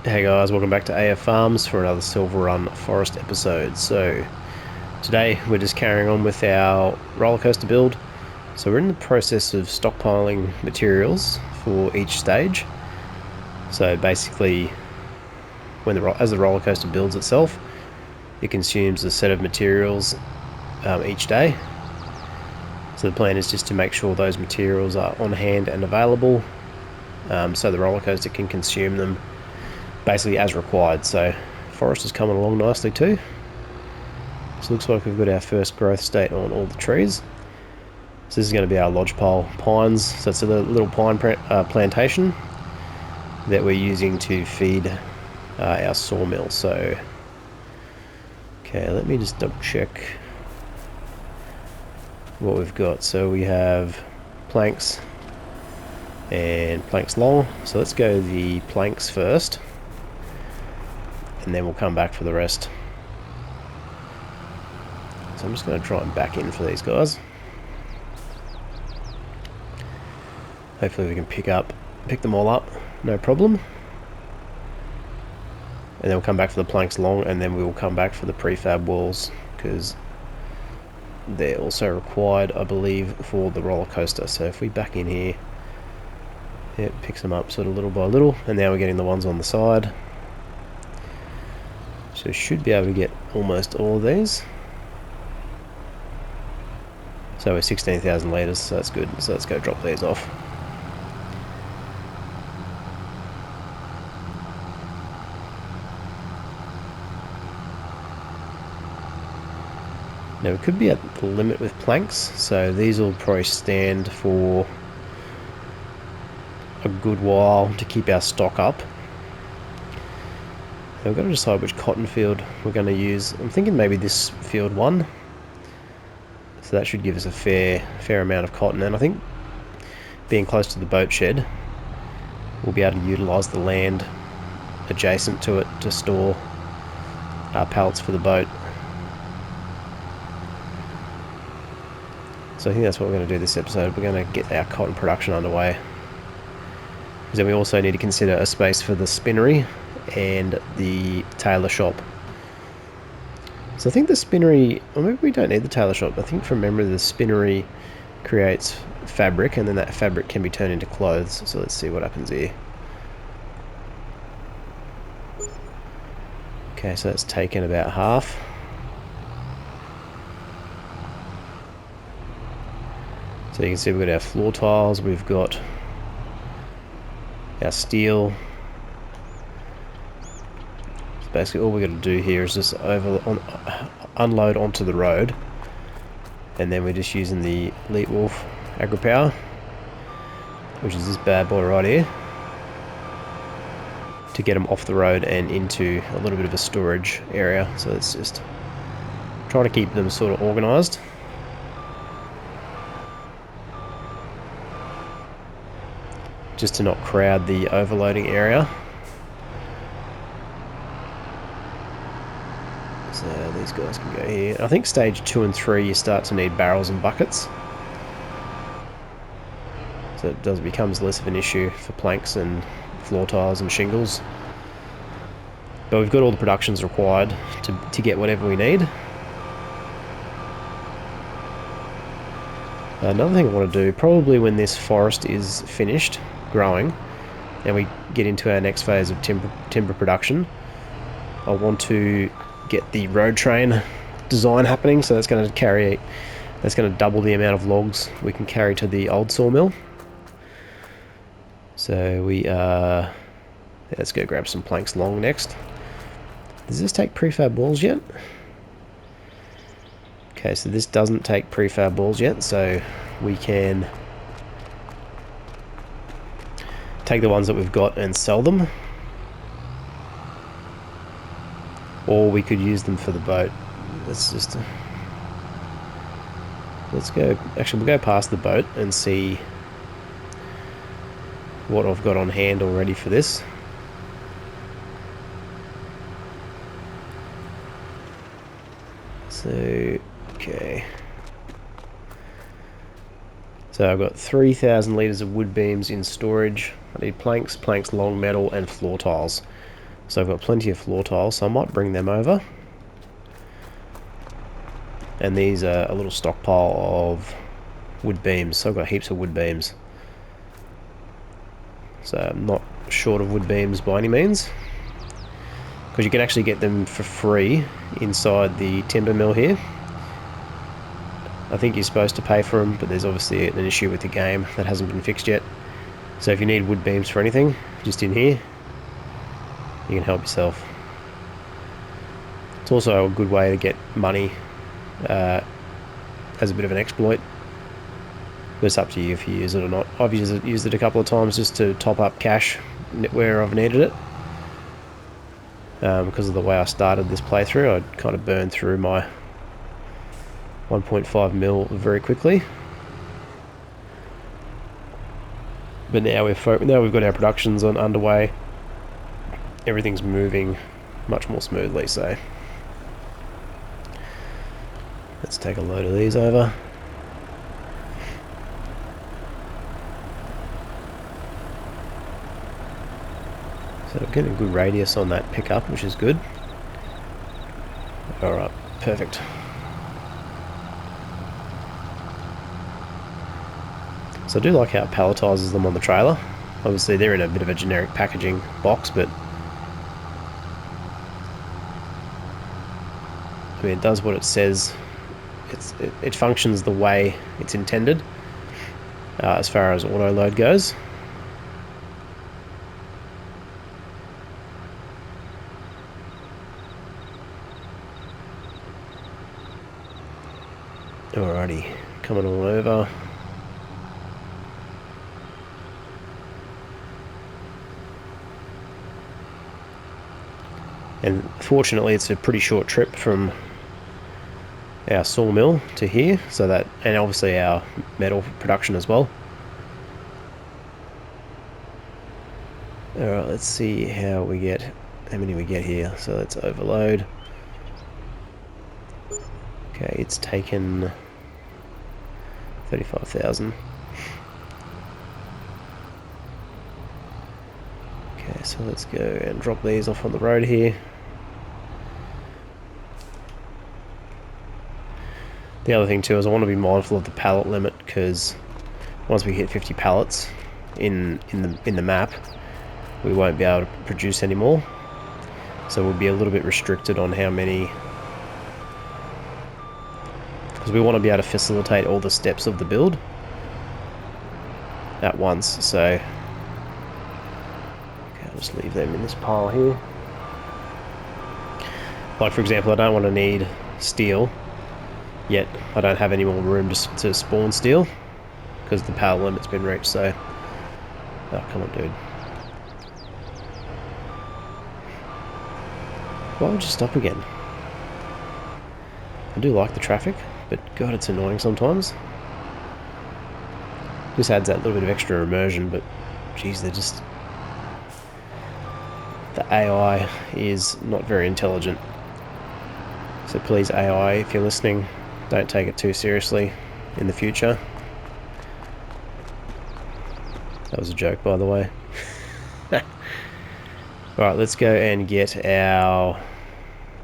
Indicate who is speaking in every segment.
Speaker 1: Hey guys, welcome back to AF Farms for another Silverrun Forest episode. So, today we're just carrying on with our roller coaster build. So we're in the process of stockpiling materials for each stage. So basically, as the roller coaster builds itself, it consumes a set of materials each day. So the plan is just to make sure those materials are on hand and available, so the roller coaster can consume them basically as required. So forest is coming along nicely too. So it looks like we've got our first growth state on all the trees. So this is going to be our lodgepole pines. So it's a little pine plantation that we're using to feed our sawmill. So, okay, let me just double check what we've got. So we have planks and planks long. So let's go the planks first, and then we'll come back for the rest. So I'm just going to try and back in for these guys. Hopefully we can pick them all up, no problem. And then we'll come back for the planks long, and then we will come back for the prefab walls, because they're also required, I believe, for the roller coaster. So if we back in here, it picks them up sort of little by little, and now we're getting the ones on the side. So we should be able to get almost all of these. So we're 16,000 litres, so that's good. So let's go drop these off. Now we could be at the limit with planks, so these will probably stand for a good while to keep our stock up. Now we've got to decide which cotton field we're going to use. I'm thinking maybe this field 1. So that should give us a fair amount of cotton, and I think being close to the boat shed, we'll be able to utilise the land adjacent to it to store our pallets for the boat. So I think that's what we're going to do this episode. We're going to get our cotton production underway. Because then we also need to consider a space for the spinnery and the tailor shop. So I think the spinnery, or maybe we don't need the tailor shop. I think from memory the spinnery creates fabric, and then that fabric can be turned into clothes. So let's see what happens here. Okay, so that's taken about half. So you can see we've got our floor tiles, we've got our steel. So basically all we've got to do here is just unload onto the road, and then we're just using the Elite Wolf Agri-Power, which is this bad boy right here, to get them off the road and into a little bit of a storage area. So it's just trying to keep them sort of organised. Just to not crowd the overloading area. So these guys can go here. I think stage 2 and 3 you start to need barrels and buckets. So it becomes less of an issue for planks and floor tiles and shingles. But we've got all the productions required to get whatever we need. Another thing I want to do, probably when this forest is finished growing and we get into our next phase of timber production, I want to get the road train design happening. So that's going to double the amount of logs we can carry to the old sawmill. So let's go grab some planks long next. Does this take prefab walls yet? Okay, so this doesn't take prefab walls yet, so we can take the ones that we've got and sell them, or we could use them for the boat. Let's go, actually we'll go past the boat and see what I've got on hand already for this. So, okay. So I've got 3,000 litres of wood beams in storage. I need planks, long metal, and floor tiles. So I've got plenty of floor tiles, so I might bring them over. And these are a little stockpile of wood beams, so I've got heaps of wood beams. So I'm not short of wood beams by any means, because you can actually get them for free inside the timber mill here. I think you're supposed to pay for them, but there's obviously an issue with the game that hasn't been fixed yet. So if you need wood beams for anything, just in here, you can help yourself. It's also a good way to get money as a bit of an exploit. But it's up to you if you use it or not. I've used it a couple of times just to top up cash where I've needed it. Because of the way I started this playthrough, I kind of burned through my 1.5 mil very quickly. But now we've got our productions underway. Everything's moving much more smoothly, so let's take a load of these over. So we're getting a good radius on that pickup, which is good. Alright, perfect. So I do like how it palletises them on the trailer. Obviously they're in a bit of a generic packaging box, but I mean, it does what it says. It functions the way it's intended as far as auto load goes. Alrighty, coming all over. And fortunately it's a pretty short trip from our sawmill to here, so that, and obviously our metal production as well. Alright, let's see how many we get here. So let's overload. Okay, it's taken 35,000. Okay, so let's go and drop these off on the road here. The other thing too is I want to be mindful of the pallet limit, because once we hit 50 pallets in the map, we won't be able to produce anymore. So we'll be a little bit restricted on how many, because we want to be able to facilitate all the steps of the build at once. So okay, I'll just leave them in this pile here. Like for example, I don't want to need steel, yet I don't have any more room to spawn steel because the power limit's been reached. So, oh come on, dude! Why would you stop again? I do like the traffic, but God, it's annoying sometimes. Just adds that little bit of extra immersion, but geez, they're just... the AI is not very intelligent. So please, AI, if you're listening, don't take it too seriously in the future. That was a joke, by the way. Alright, let's go and get our...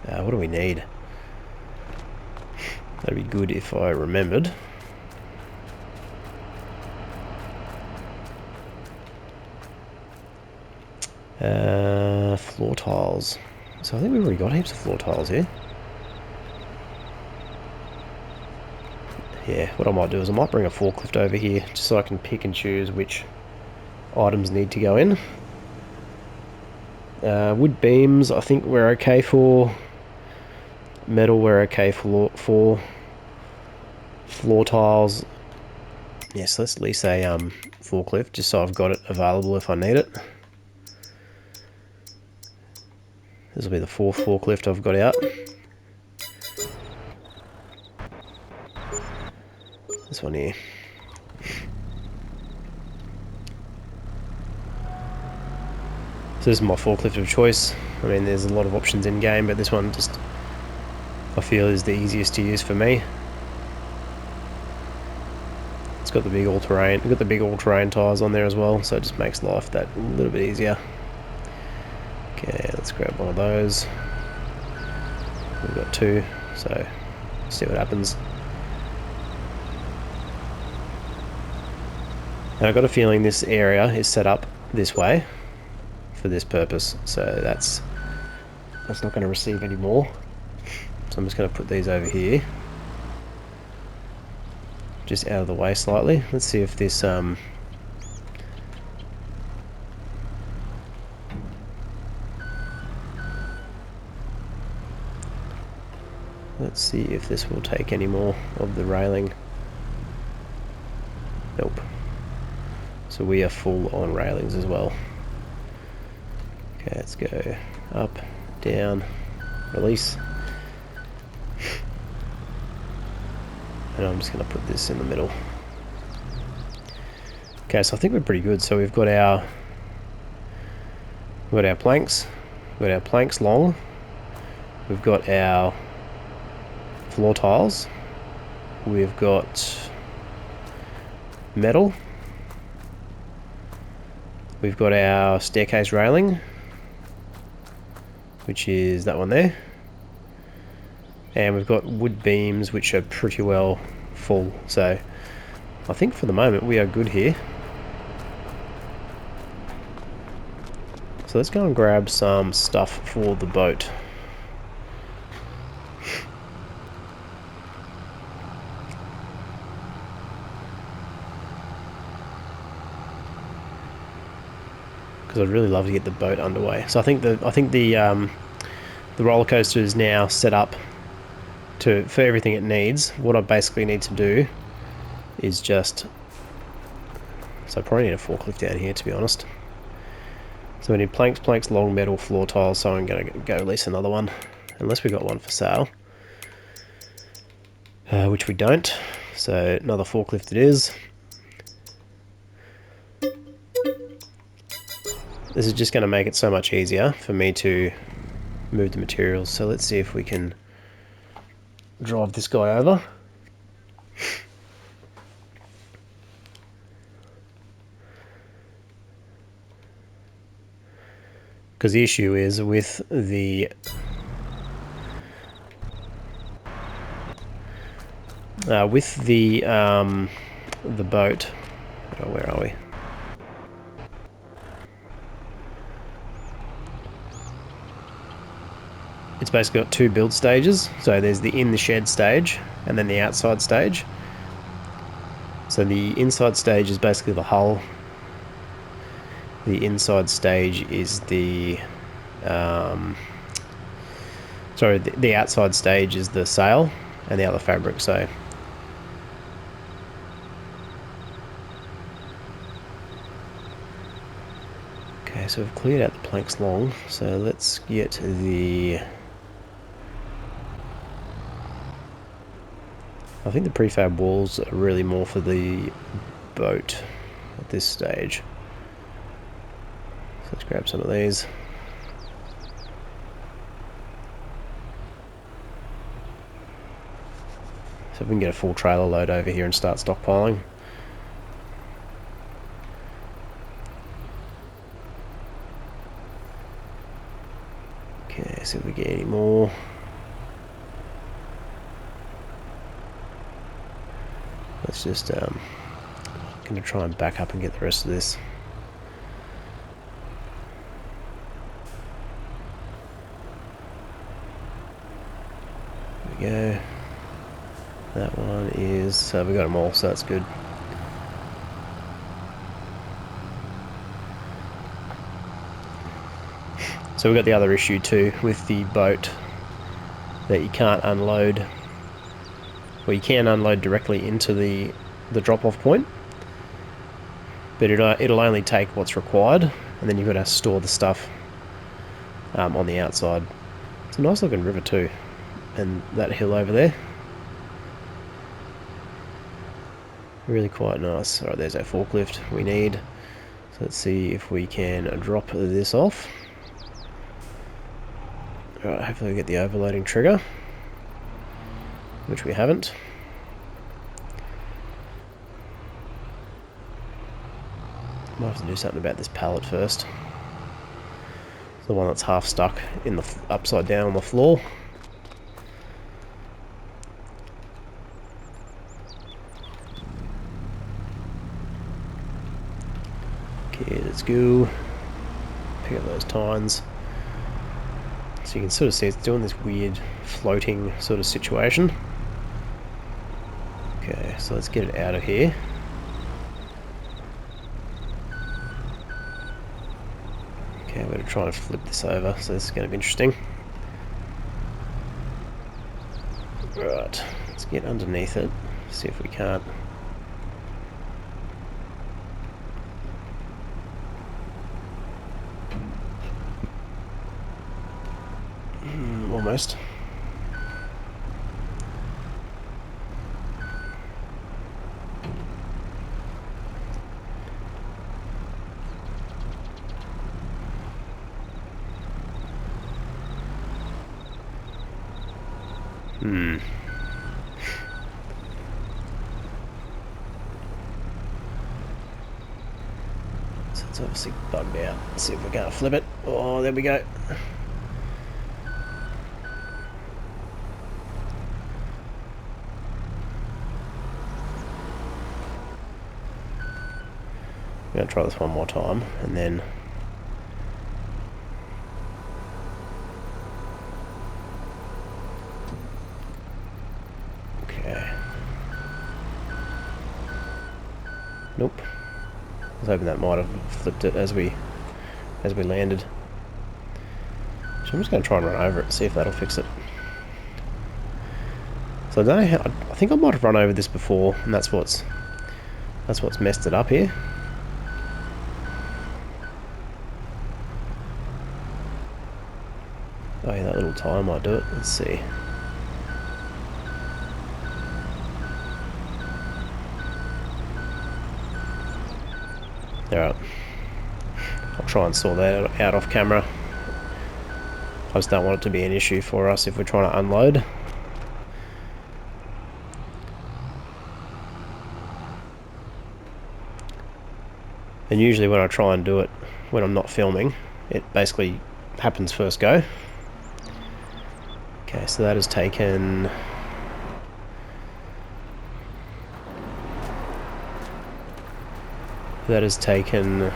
Speaker 1: what do we need? That'd be good if I remembered. Floor tiles. So I think we've already got heaps of floor tiles here. Yeah, what I might do is I might bring a forklift over here just so I can pick and choose which items need to go in. Wood beams, I think we're okay for. Metal, we're okay for. Floor tiles. Yeah, so let's lease a forklift just so I've got it available if I need it. This will be the fourth forklift I've got out. This one here. So this is my forklift of choice. I mean, there's a lot of options in game, but this one just, I feel, is the easiest to use for me. It's got the big all-terrain. We've got the big all-terrain tyres on there as well, so it just makes life that little bit easier. Okay, Okay, let's grab one of those. We've got two, so see what happens. And I've got a feeling this area is set up this way for this purpose, so that's not going to receive any more. So I'm just going to put these over here, just out of the way slightly. Let's see if this let's see if this will take any more of the railing. Nope. So we are full on railings as well. Okay, let's go up, down, release. And I'm just going to put this in the middle. Okay, so I think we're pretty good. So we've got our planks. We've got our planks long. We've got our floor tiles. We've got metal. We've got our staircase railing, which is that one there. And we've got wood beams, which are pretty well full. So I think for the moment we are good here. So let's go and grab some stuff for the boat. Because I'd really love to get the boat underway. So I think the roller coaster is now set up for everything it needs. What I basically need to do is just... So I probably need a forklift down here, to be honest. So we need planks, long metal, floor tiles, so I'm going to go lease another one. Unless we got one for sale. Which we don't. So another forklift it is. This is just going to make it so much easier for me to move the materials. So let's see if we can drive this guy over. Because the issue is with the boat. Oh, where are we? It's basically got two build stages. So there's the in the shed stage and then the outside stage. So the inside stage is basically the hull. The inside stage is the the outside stage is the sail and the other fabric. So okay, so we've cleared out the planks long. So let's get the... I think the prefab walls are really more for the boat at this stage. So let's grab some of these. So if we can get a full trailer load over here and start stockpiling. Okay, see if we get any more. Let's just gonna try and back up and get the rest of this. There we go. That one is, so we got them all, so that's good. So we've got the other issue too with the boat, that you can't unload. Well, you can unload directly into the drop-off point, but it'll only take what's required, and then you've got to store the stuff on the outside. It's a nice looking river too, and that hill over there, really quite nice. Alright, there's our forklift we need. So let's see if we can drop this off. Alright, hopefully we get the overloading trigger, which we haven't. Might have to do something about this pallet first. The one that's half stuck in the upside down on the floor. Okay, let's go. Pick up those tines. So you can sort of see it's doing this weird floating sort of situation. Okay, so let's get it out of here. Okay, we're going to try and flip this over, so this is going to be interesting. Right, let's get underneath it, see if we can't. Almost. So it's obviously bugged out. Let's see if we can't flip it. Oh, there we go. I'm going to try this one more time, and then okay. Nope. I was hoping that might have flipped it as we landed. So I'm just going to try and run over it and see if that'll fix it. So I don't know how. I think I might have run over this before, and that's what's messed it up here. Oh yeah, that little tire might do it. Let's see. Alright. I'll try and sort that out off camera. I just don't want it to be an issue for us if we're trying to unload. And usually when I try and do it when I'm not filming, it basically happens first go. Okay, so that has taken... That has taken...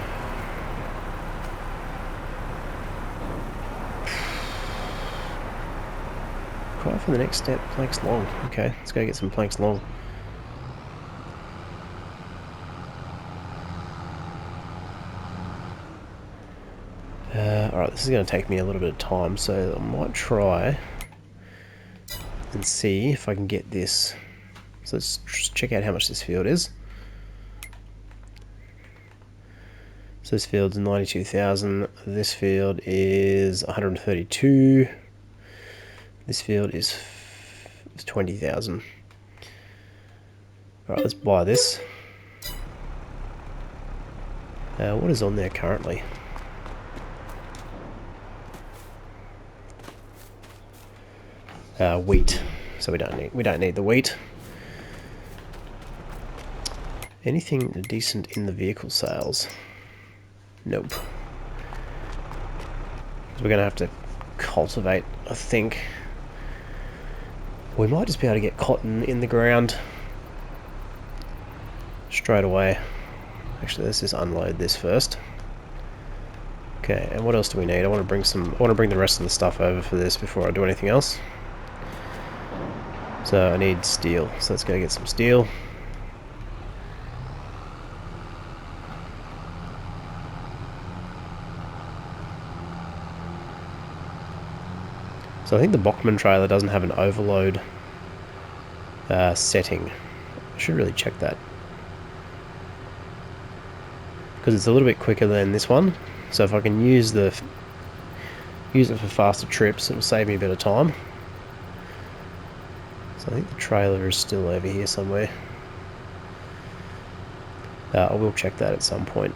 Speaker 1: Quite for the next step, planks long. Okay, let's go get some planks long. Alright, this is going to take me a little bit of time, so I might try and see if I can get this. So let's just check out how much this field is. So this field's 92,000, this field is 132, this field is 20,000. Alright, let's buy this. What is on there currently? Wheat. So we don't need the wheat. Anything decent in the vehicle sales? Nope. We're gonna have to cultivate, I think. We might just be able to get cotton in the ground straight away. Actually, let's just unload this first. Okay, and what else do we need? I want to bring the rest of the stuff over for this before I do anything else. So I need steel. So let's go get some steel. So I think the Bachmann trailer doesn't have an overload setting. I should really check that, because it's a little bit quicker than this one. So if I can use it for faster trips, it'll save me a bit of time. So I think the trailer is still over here somewhere. I will check that at some point.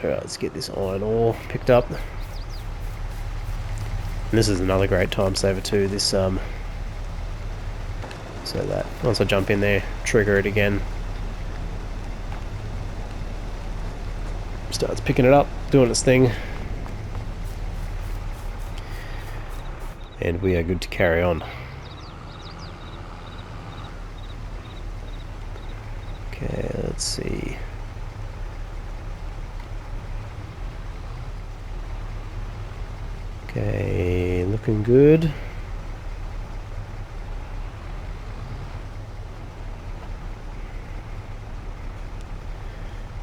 Speaker 1: Alright, let's get this iron ore picked up. And this is another great time saver too, this so that once I jump in there, trigger it again, starts picking it up. doing its thing. And we are good to carry on. Okay, let's see. Okay, looking good.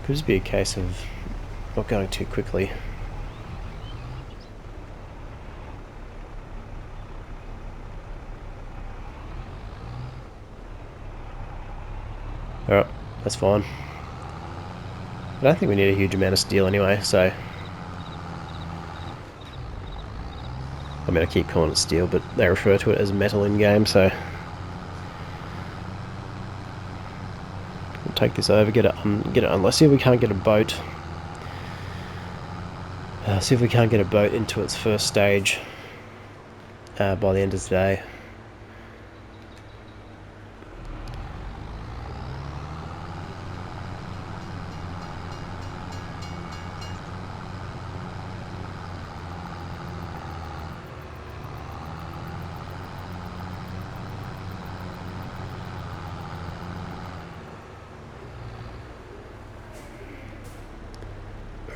Speaker 1: Could just be a case of not going too quickly. Alright, that's fine. I don't think we need a huge amount of steel anyway, so... I mean, I keep calling it steel, but they refer to it as metal in-game, so... We'll take this over, get it unless see if we can't get a boat. See if we can't get a boat into its first stage by the end of today.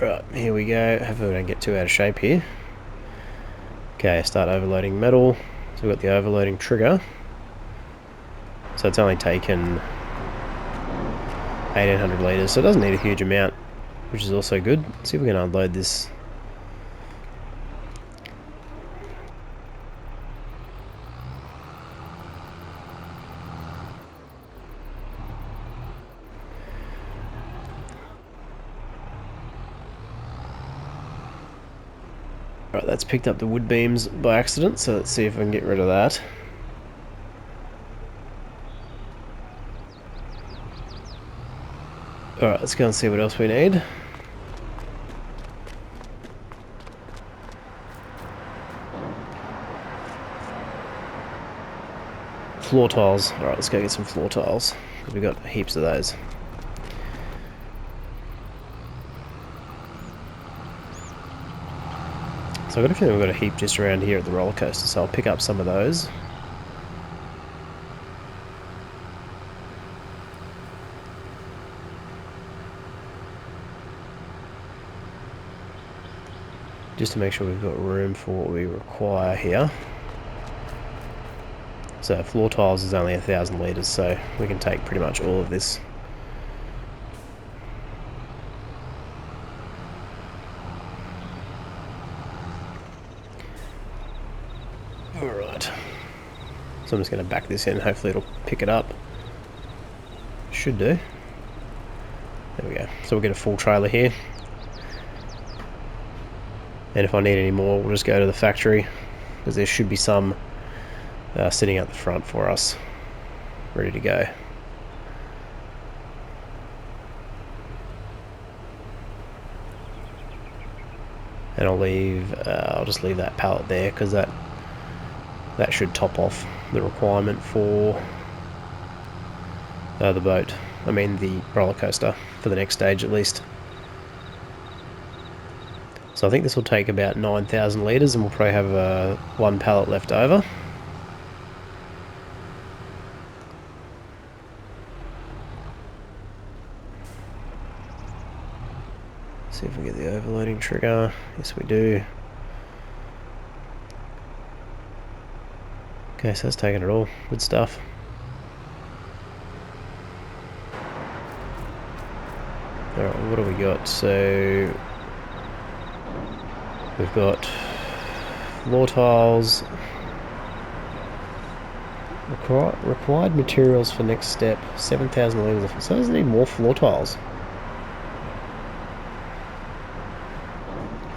Speaker 1: Right, here we go. Hopefully we don't get too out of shape here. Okay, start overloading metal. So we've got the overloading trigger. So it's only taken 1800 litres, so it doesn't need a huge amount, which is also good. Let's see if we can unload this. Right, that's picked up the wood beams by accident, so let's see if I can get rid of that. Alright, let's go and see what else we need. Floor tiles. Alright, let's go get some floor tiles, because we've got heaps of those. So I've got a feeling we've got a heap just around here at the roller coaster, so I'll pick up some of those. Just to make sure we've got room for what we require here. So floor tiles is only 1000 litres, so we can take pretty much all of this. Alright. So I'm just going to back this in, hopefully it'll pick it up. Should do. There we go. So we'll get a full trailer here. And if I need any more, we'll just go to the factory, because there should be some sitting at the front for us, ready to go. And I'll just leave that pallet there, because that should top off the requirement for the boat. I mean the roller coaster for the next stage at least. So I think this will take about 9,000 litres, and we'll probably have one pallet left over. See if we get the overloading trigger. Yes, we do. Okay, so that's taking it all. Good stuff. Alright, what do we got? So we've got floor tiles. Required materials for next step, 7,000 litres. So does it need more floor tiles?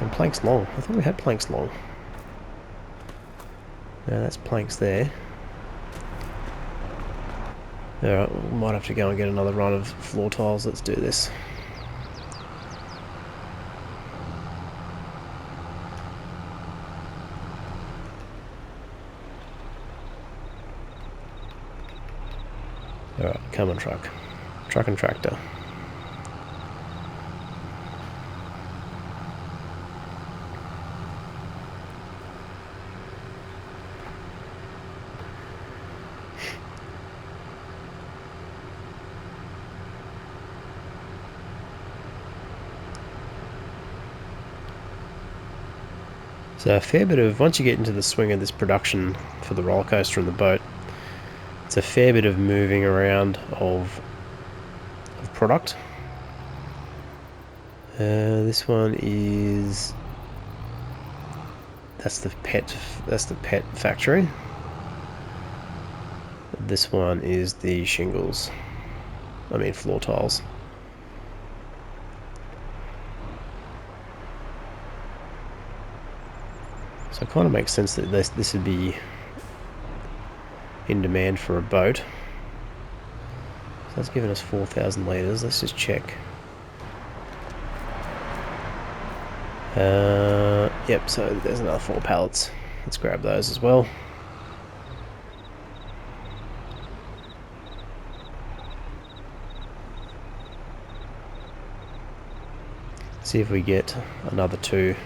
Speaker 1: And planks long. I thought we had planks long. No, that's planks there. Alright, we might have to go and get another run of floor tiles. Let's do this. Alright, come on truck. Truck and tractor. So a fair bit of, once you get into the swing of this production for the roller coaster and the boat, it's a fair bit of moving around of product. This one is, that's the pet factory. This one is the shingles, floor tiles. So it kind of makes sense that this would be in demand for a boat. So that's given us 4,000 litres. Let's just check. Yep, so there's another 4 pallets. Let's grab those as well. See if we get another 2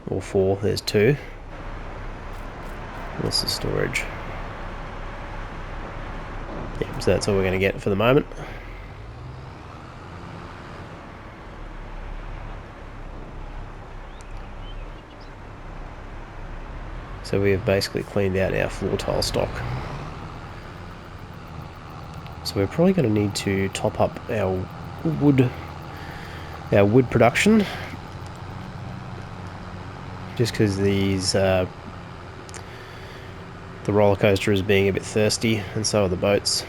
Speaker 1: or 4. There's 2. What's the storage? Yep, so that's all we're going to get for the moment. So we have basically cleaned out our floor tile stock. So we're probably going to need to top up our wood production, just because these the roller coaster is being a bit thirsty, and so are the boats.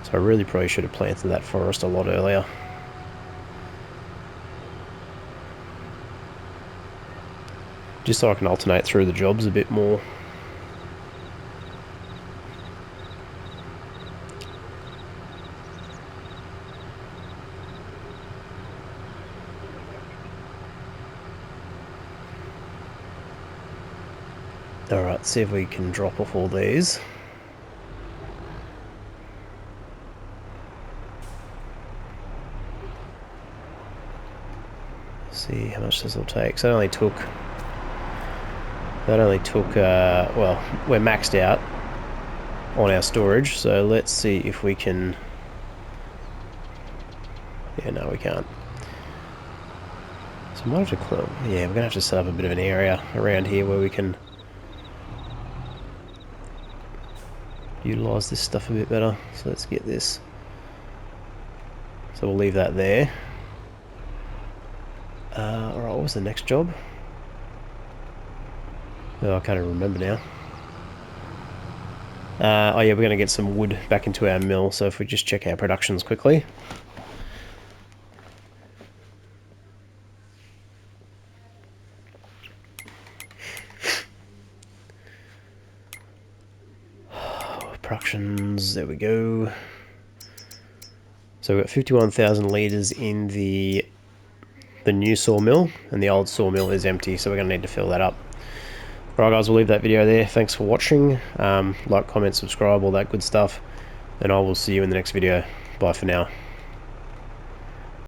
Speaker 1: So I really probably should have planted that forest a lot earlier. Just so I can alternate through the jobs a bit more. Alright, see if we can drop off all these. See how much this will take. So that only took well, we're maxed out on our storage, so let's see if we can. Yeah, no, we can't. So we might have to yeah, we're gonna have to set up a bit of an area around here where we can utilize this stuff a bit better. So let's get this. So we'll leave that there. Alright, what was the next job? Oh, I can't even remember now. Oh yeah, we're going to get some wood back into our mill, so if we just check our productions quickly. Productions, there we go. So we've got 51,000 litres in the new sawmill, and the old sawmill is empty, so we're going to need to fill that up. Alright guys, we'll leave that video there. Thanks for watching. Like, comment, subscribe, all that good stuff. And I will see you in the next video. Bye for now.